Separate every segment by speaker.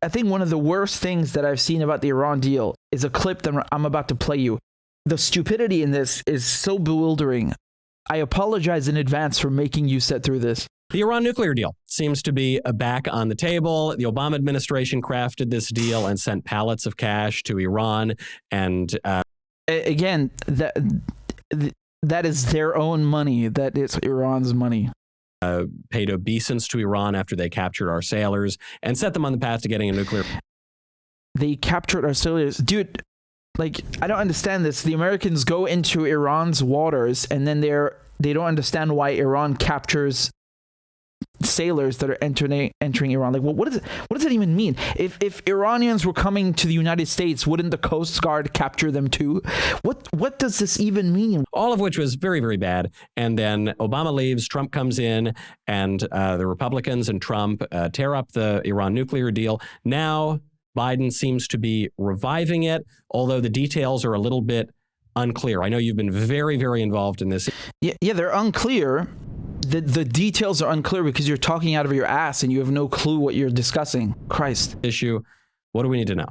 Speaker 1: I think one of the worst things that I've seen about the Iran deal is a clip that I'm about to play you. The stupidity in this is so bewildering. I apologize in advance for making you sit through this.
Speaker 2: The Iran nuclear deal seems to be back on the table. The Obama administration crafted this deal and sent pallets of cash to Iran. And
Speaker 1: again, that is their own money. That is Iran's money.
Speaker 2: Paid obeisance to Iran after they captured our sailors and set them on the path to getting a nuclear.
Speaker 1: They captured our sailors. Dude, like, I don't understand this. The Americans go into Iran's waters and then they don't understand why Iran captures sailors that are entering Iran. Like, well, what does it even mean? If Iranians were coming to the United States, wouldn't the Coast Guard capture them too? What does this even mean?
Speaker 2: All of which was very, very bad. And then Obama leaves, Trump comes in, and the Republicans and Trump tear up the Iran nuclear deal. Now Biden seems to be reviving it, although the details are a little bit unclear. I know you've been very, very involved in this.
Speaker 1: Yeah, they're unclear. The details are unclear because you're talking out of your ass and you have no clue what you're discussing. Christ.
Speaker 2: Issue. What do we need to know?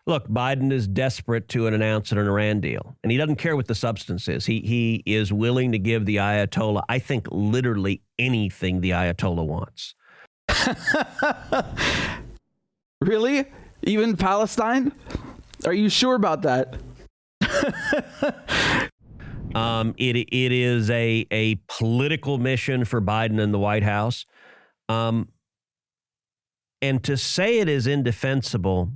Speaker 3: Look, Biden is desperate to announce an Iran deal, and he doesn't care what the substance is. He is willing to give the Ayatollah, I think, literally anything the Ayatollah wants.
Speaker 1: Really? Even Palestine? Are you sure about that?
Speaker 3: It is a political mission for Biden and the White House. And to say it is indefensible,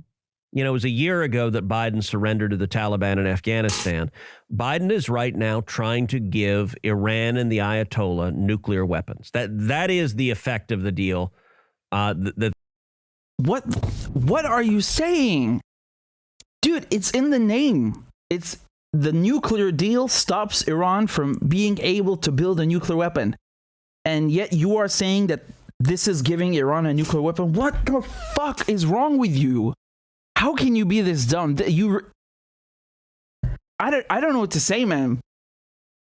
Speaker 3: you know, it was a year ago that Biden surrendered to the Taliban in Afghanistan. Biden is right now trying to give Iran and the Ayatollah nuclear weapons. That is the effect of the deal.
Speaker 1: What are you saying? Dude, it's in the name. It's the nuclear deal stops Iran from being able to build a nuclear weapon. And yet you are saying that this is giving Iran a nuclear weapon? What the fuck is wrong with you? How can you be this dumb? I don't know what to say, man.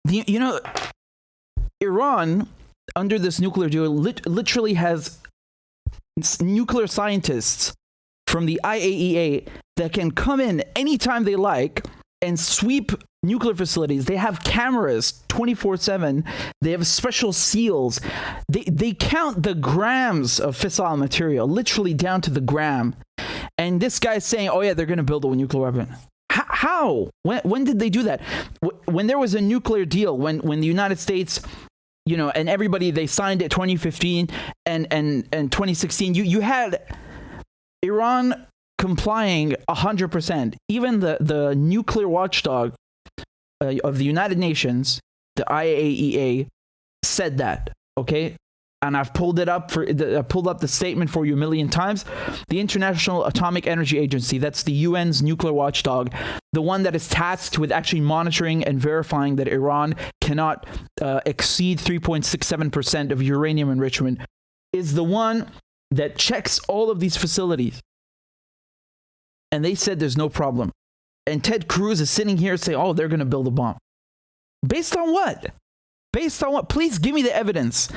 Speaker 1: You know, Iran, under this nuclear deal, literally has nuclear scientists from the IAEA that can come in anytime they like and sweep nuclear facilities. They have cameras 24/7. They have special seals. They count the grams of fissile material, literally down to the gram. And this guy's saying, oh yeah, they're going to build a nuclear weapon. How? When did they do that? When there was a nuclear deal, when the United States, you know, and everybody, they signed it 2015 and 2016, you had Iran complying 100%. Even the nuclear watchdog of the United Nations, the IAEA, said that. Okay, and I've pulled it up I pulled up the statement for you a million times. The International Atomic Energy Agency, that's the UN's nuclear watchdog, the one that is tasked with actually monitoring and verifying that Iran cannot exceed 3.67% of uranium enrichment, is the one that checks all of these facilities. And they said there's no problem. And Ted Cruz is sitting here saying, oh, they're going to build a bomb. Based on what? Based on what? Please give me the evidence.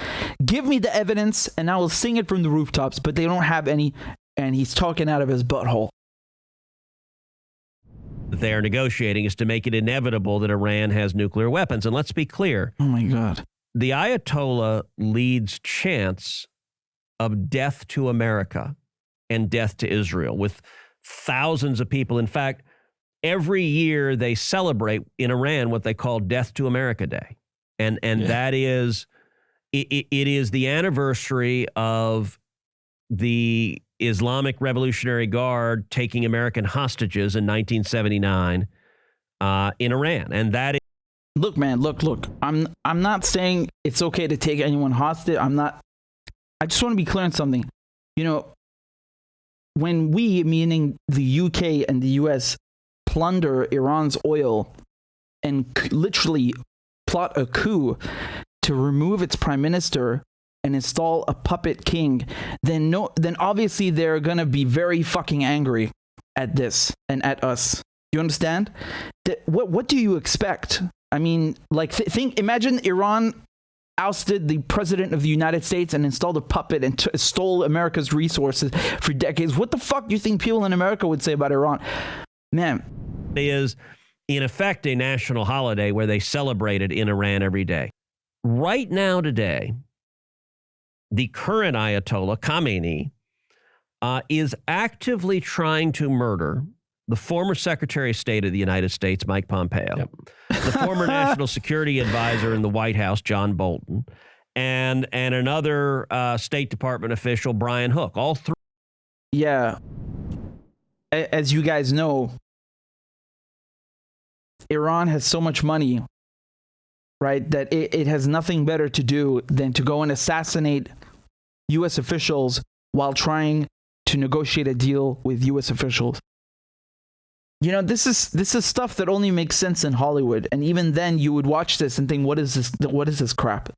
Speaker 1: Give me the evidence and I will sing it from the rooftops, but they don't have any, and he's talking out of his butthole.
Speaker 3: They are negotiating is to make it inevitable that Iran has nuclear weapons. And let's be clear.
Speaker 1: Oh my God.
Speaker 3: The Ayatollah leads chants of death to America and death to Israel with thousands of people. In fact, every year they celebrate in Iran what they call Death to America Day. And that is, it is the anniversary of the Islamic Revolutionary Guard taking American hostages in 1979 in Iran. And that is.
Speaker 1: Look, man, look. I'm not saying it's okay to take anyone hostage. I just want to be clear on something. You know, when we, meaning the UK and the US, plunder Iran's oil and literally plot a coup to remove its prime minister and install a puppet king, then obviously they're going to be very fucking angry at this and at us. You understand? What do you expect? I mean, like, imagine Iran ousted the president of the United States and installed a puppet and stole America's resources for decades. What the fuck do you think people in America would say about Iran? Man.
Speaker 3: It is, in effect, a national holiday where they celebrate it in Iran every day. Right now, today, the current Ayatollah, Khamenei, is actively trying to murder the former Secretary of State of the United States, Mike Pompeo, the former National Security Advisor in the White House, John Bolton, and another State Department official, Brian Hook. All three.
Speaker 1: Yeah. As you guys know, Iran has so much money, right, that it has nothing better to do than to go and assassinate U.S. officials while trying to negotiate a deal with U.S. officials. You know, this is stuff that only makes sense in Hollywood, and even then, you would watch this and think, "What is this? What is this crap?"